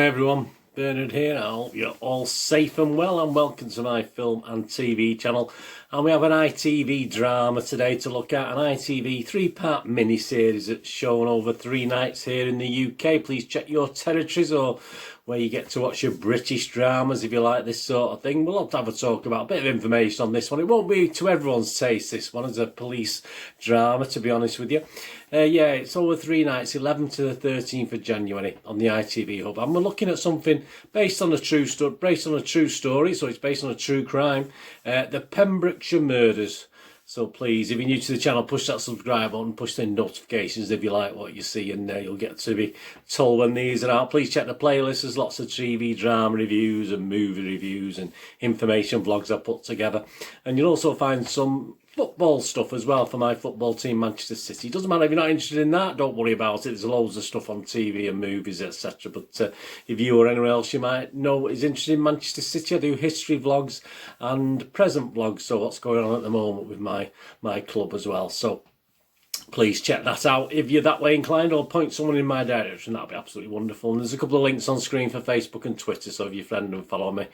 Hi everyone, Bernard here. I hope you're all safe and well, and welcome to my film and TV channel. And we have an ITV drama today to look at, an ITV three-part mini-series that's shown over 3 nights here in the UK. Please check your territories or where you get to watch your British dramas if you like this sort of thing. We'll have to have a talk about a bit of information on this one. It won't be to everyone's taste, this one, as a police drama, to be honest with you. Yeah, it's over 3 nights, 11th to the 13th of January on the ITV Hub. And we're looking at something based on a true story, so it's based on a true crime. The Pembrokeshire murders. So please, if you're new to the channel, push that subscribe button, push the notifications if you like what you see, and you'll get to be told when these are out. Please check the playlist. There's lots of TV drama reviews and movie reviews and information vlogs I put together. And you'll also find some football stuff as well for my football team, Manchester City. Doesn't matter if you're not interested in that, don't worry about it. There's loads of stuff on TV and movies, etc. But if you or anyone else you might know is interested in Manchester City, I do history vlogs and present vlogs, so what's going on at the moment with my club as well. So please check that out if you're that way inclined, or point someone in my direction. That'd be absolutely wonderful. And there's a couple of links on screen for Facebook and Twitter, so if you friend and follow me,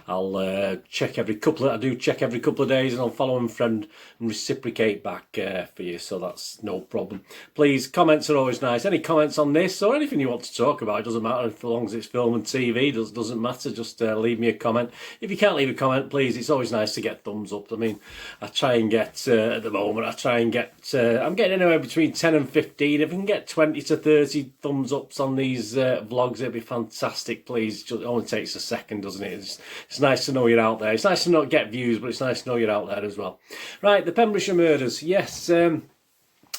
I'll check every couple of days, and I'll follow and friend and reciprocate back for you, so that's no problem. Please, comments are always nice. Any comments on this or anything you want to talk about, it doesn't matter, as long as it's film and TV, doesn't matter. Just leave me a comment. If you can't leave a comment, please, it's always nice to get thumbs up. I mean, I try and get at the moment, I'm getting anywhere between 10 and 15. If I can get 20 to 30 thumbs ups on these vlogs, it'd be fantastic. Please, it only takes a second, doesn't it? It's nice to know you're out there. It's nice to not get views, but it's nice to know you're out there as well. Right, the Pembrokeshire murders. Yes,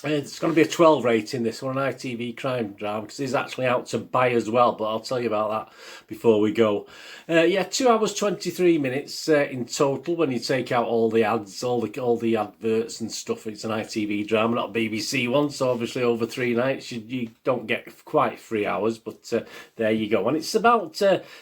it's going to be a 12 rating, this one, an ITV crime drama, because it's actually out to buy as well, but I'll tell you about that before we go. Yeah, 2 hours 23 minutes in total when you take out all the ads, all the adverts and stuff. It's an ITV drama, not a BBC one, so obviously over 3 nights you don't get quite 3 hours, but there you go. And it's about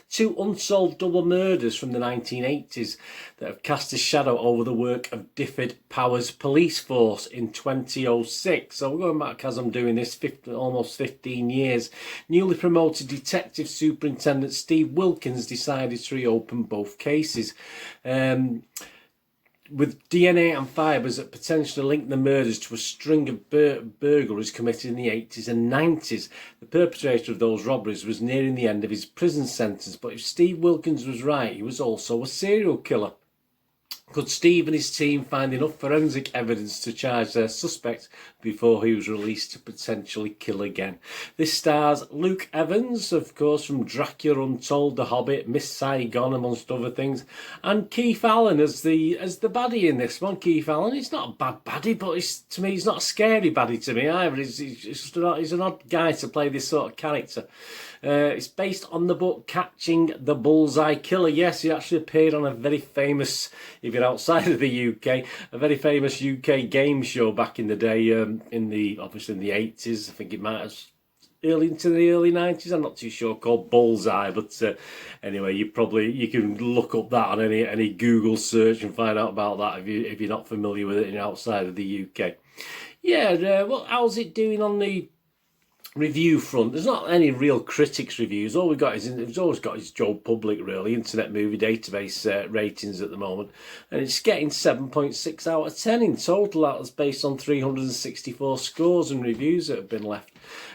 2 unsolved double murders from the 1980s that have cast a shadow over the work of Difford Powers Police Force in 2006. So we're going back, as I'm doing this, almost 15 years. Newly promoted Detective Superintendent Steve Wilkins decided to reopen both cases. With DNA and fibres that potentially link the murders to a string of burglaries committed in the 80s and 90s. The perpetrator of those robberies was nearing the end of his prison sentence, but if Steve Wilkins was right, he was also a serial killer. Could Steve and his team find enough forensic evidence to charge their suspect before he was released to potentially kill again? This stars Luke Evans, of course, from Dracula Untold, The Hobbit, Miss Saigon, amongst other things, and Keith Allen as the baddie in this one. Keith Allen, he's not a bad baddie, but to me, he's not a scary baddie to me either. He's an odd guy to play this sort of character. It's based on the book Catching the Bullseye Killer. Yes, he actually appeared on a very famous, if you're outside of the UK, a very famous UK game show back in the day, obviously in the 80s. I think it might have into the early 90s, I'm not too sure, called Bullseye, but anyway, you can look up that on any Google search and find out about that if you're not familiar with it and you're outside of the UK. Yeah, well, how's it doing on the review front? There's not any real critics reviews. All we've always got is Joe Public, really, Internet Movie Database ratings at the moment, and it's getting 7.6 out of 10 in total. That was based on 364 scores and reviews that have been left.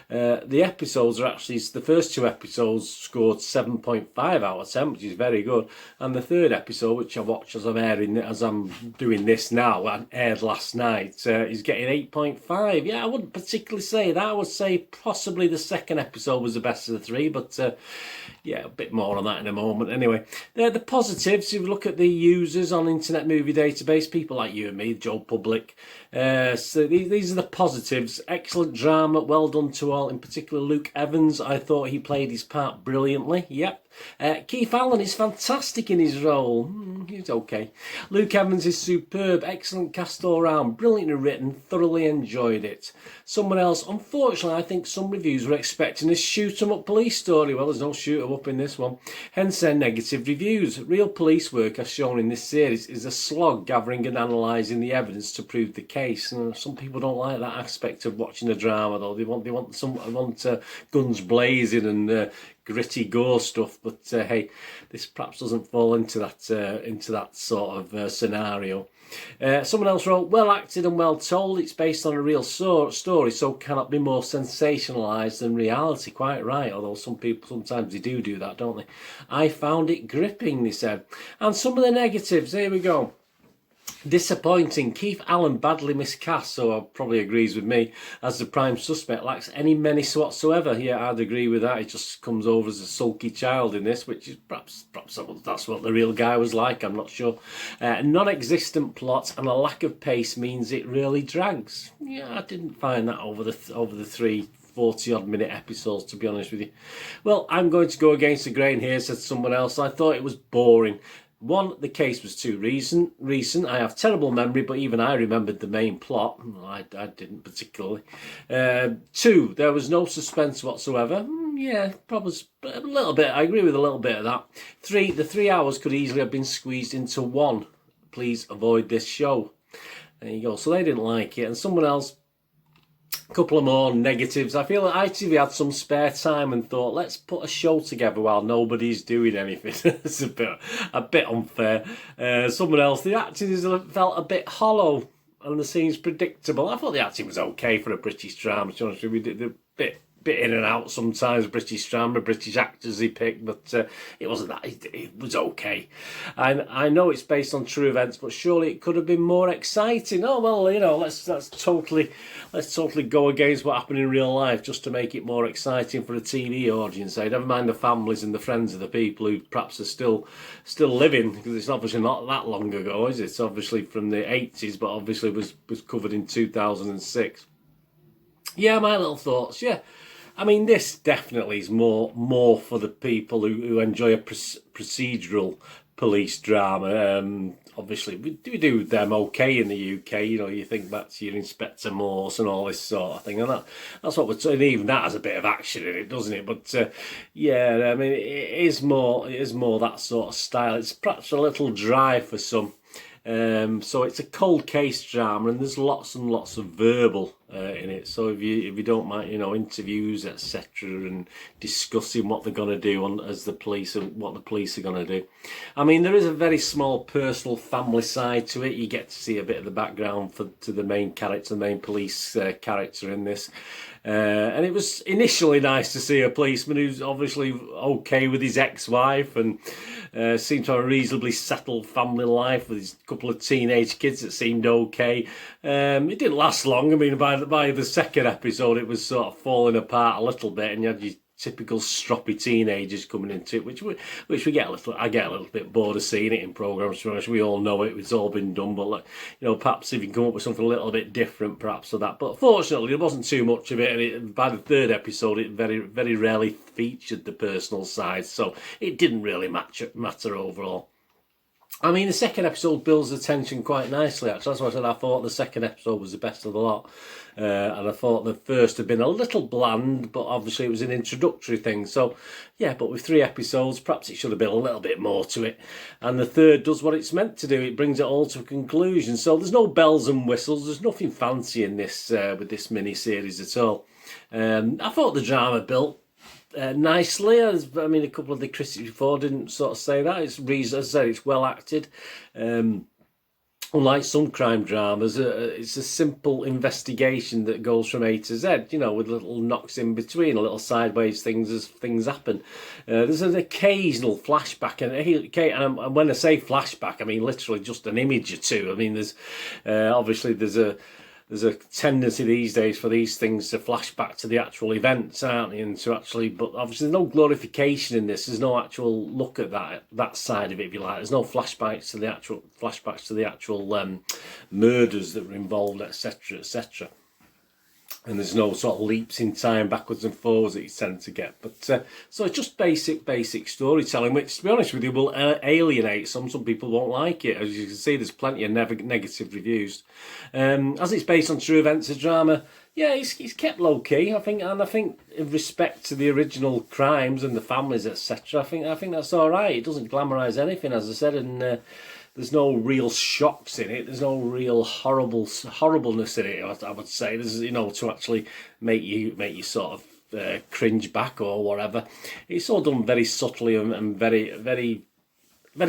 The episodes are actually, the first 2 episodes scored 7.5 out of 10, which is very good, and the 3rd episode, which I watched as I'm doing this now and aired last night, is getting 8.5. Yeah, I wouldn't particularly say that. I would say possibly the 2nd episode was the best of the 3, but yeah, a bit more on that in a moment. Anyway, they're the positives. If you look at the users on Internet Movie Database, people like you and me, Joe Public, so these are the positives. Excellent drama, well done to all, in particular Luke Evans. I thought he played his part brilliantly. Yep. Keith Allen is fantastic in his role. He's okay. Luke Evans is superb. Excellent cast all round. Brilliantly written. Thoroughly enjoyed it. Someone else, unfortunately, I think some reviews were expecting a shoot-'em-up police story. Well, there's no shoot-'em-up in this one. Hence their negative reviews. Real police work, as shown in this series, is a slog gathering and analysing the evidence to prove the case. And some people don't like that aspect of watching a drama, though. They want guns blazing and gritty gore stuff, but hey, this perhaps doesn't fall into that sort of scenario. Someone else wrote, well acted and well told. It's based on a real story, so cannot be more sensationalised than reality. Quite right, although some people sometimes they do that, don't they? I found it gripping, they said. And some of the negatives, here we go. Disappointing. Keith Allen badly miscast, so probably agrees with me, as the prime suspect. Lacks any menace whatsoever. Yeah, I'd agree with that. He just comes over as a sulky child in this, which is perhaps that's what the real guy was like, I'm not sure. Non-existent plot and a lack of pace means it really drags. Yeah, I didn't find that over the 40-odd minute episodes, to be honest with you. Well, I'm going to go against the grain here, said someone else. I thought it was boring. One, the case was too recent. I have terrible memory, but even I remembered the main plot. I didn't particularly. Two, there was no suspense whatsoever. Yeah, probably a little bit. I agree with a little bit of that. Three, the 3 hours could easily have been squeezed into one. Please avoid this show. There you go. So they didn't like it. And someone else, a couple of more negatives. I feel that ITV had some spare time and thought, let's put a show together while nobody's doing anything. It's a bit unfair. Someone else, the acting felt a bit hollow and the scenes predictable. I thought the acting was okay for a British drama, to be honest with you. We did a bit in and out sometimes, British drama, British actors he picked, but it wasn't that. It was okay. I know it's based on true events, but surely it could have been more exciting. Oh well, you know, let's totally go against what happened in real life just to make it more exciting for a TV audience. Never mind the families and the friends of the people who perhaps are still living, because it's obviously not that long ago, is it? It's obviously from the 80s, but obviously was covered in 2006. Yeah, my little thoughts. Yeah. I mean, this definitely is more for the people who enjoy a procedural police drama. Obviously, we do them okay in the UK. You know, you think back to your Inspector Morse and all this sort of thing, and that's what we're saying. Even that has a bit of action in it, doesn't it? But yeah, I mean, it is more that sort of style. It's perhaps a little dry for some. So it's a cold case drama, and there's lots and lots of verbal in it. So if you don't mind, you know, interviews, etc., and discussing what they're going to do as the police and what the police are going to do. I mean, there is a very small personal family side to it. You get to see a bit of the background to the main character, the main police character in this. And it was initially nice to see a policeman who's obviously okay with his ex-wife and seemed to have a reasonably settled family life with his couple of teenage kids that seemed okay. It didn't last long. I mean, by the second episode, it was sort of falling apart a little bit, and you had your typical stroppy teenagers coming into it, which we get I get a little bit bored of seeing it in programmes. We all know it; it's all been done. But you know, perhaps if you can come up with something a little bit different, perhaps for that. But fortunately, there wasn't too much of it, and by the third episode, it very very rarely featured the personal side, so it didn't really matter overall. I mean, the second episode builds the tension quite nicely, actually. That's why I said I thought the second episode was the best of the lot. And I thought the first had been a little bland, but obviously it was an introductory thing. So, yeah, but with 3 episodes, perhaps it should have been a little bit more to it. And the third does what it's meant to do. It brings it all to a conclusion. So there's no bells and whistles. There's nothing fancy in this with this mini-series at all. I thought the drama built nicely. I mean, a couple of the critics before didn't sort of say that. It's reason, as I said, it's well acted. Unlike some crime dramas, it's a simple investigation that goes from A to Z, you know, with little knocks in between, a little sideways things as things happen. There's an occasional flashback, and when I say flashback, I mean literally just an image or two. I mean, there's obviously there's a tendency these days for these things to flash back to the actual events, aren't they? And to actually, but obviously there's no glorification in this. There's no actual look at that side of it, if you like. There's no flashbacks to the actual murders that were involved, etc., etc. And there's no sort of leaps in time backwards and forwards that you tend to get. But so it's just basic storytelling, which, to be honest with you, will alienate some. Some people won't like it. As you can see, there's plenty of negative reviews. As it's based on true events of drama, yeah, it's kept low key. I think in respect to the original crimes and the families, etc. I think that's all right. It doesn't glamorise anything, as I said, and there's no real shocks in it. There's no real horribleness in it. I would say there's, you know, to actually make you sort of cringe back or whatever. It's all done very subtly and very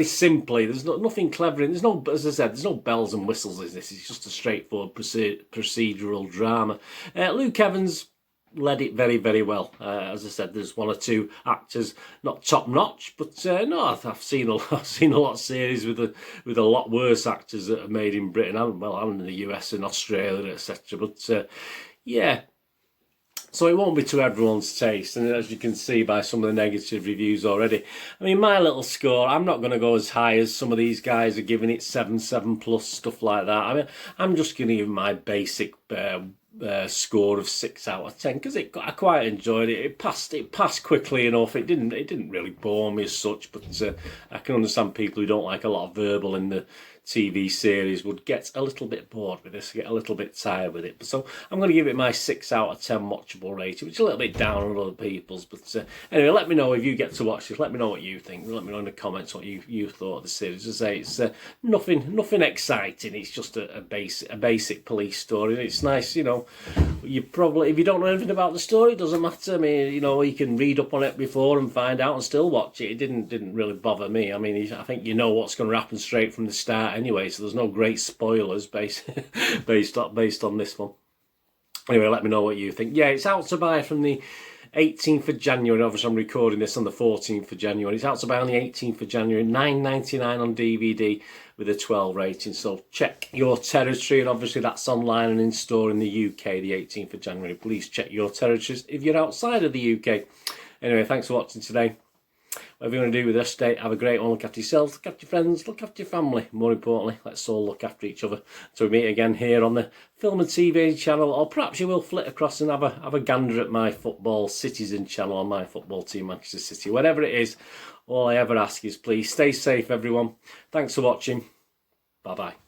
simply. There's nothing clever in. There's no, as I said, there's no bells and whistles in this. It's just a straightforward procedural drama. Luke Evans led it very well. As I said, there's one or two actors not top notch, but no, I've seen a lot of series with a lot worse actors that are made in Britain and in the US and Australia, etc. But yeah. So it won't be to everyone's taste, and as you can see by some of the negative reviews already, I mean, my little score, I'm not going to go as high as some of these guys are giving it, 7 plus, stuff like that. I mean, I'm just going to give my basic score of 6 out of 10 because I quite enjoyed it. It passed quickly enough. It didn't really bore me as such, but I can understand people who don't like a lot of verbal in the TV series would get a little bit bored with this, get a little bit tired with it. So I'm going to give it my 6 out of 10 watchable rating, which is a little bit down on other people's. But anyway, let me know if you get to watch this. Let me know what you think. Let me know in the comments what you thought of the series. As I say, it's nothing exciting. It's just a basic police story. It's nice, you know. You probably, if you don't know anything about the story, it doesn't matter. I mean, you know, you can read up on it before and find out and still watch it. It didn't really bother me. I mean, I think you know what's going to happen straight from the start anyway, so there's no great spoilers based on this one. Anyway, let me know what you think. Yeah, it's out to buy from the 18th of January. Obviously, I'm recording this on the 14th of January. It's out to buy on the 18th of January, $9.99 on DVD with a 12 rating. So check your territory, and obviously that's online and in store in the UK the 18th of January. Please check your territories if you're outside of the UK. Anyway, thanks for watching today. Whatever you want to do with this day, have a great one. Look after yourselves, look after your friends, look after your family. More importantly, let's all look after each other. So we meet again here on the Film and TV channel, or perhaps you will flit across and have a gander at my Football Citizen channel on my football team, Manchester City. Whatever it is, all I ever ask is please stay safe, everyone. Thanks for watching. Bye-bye.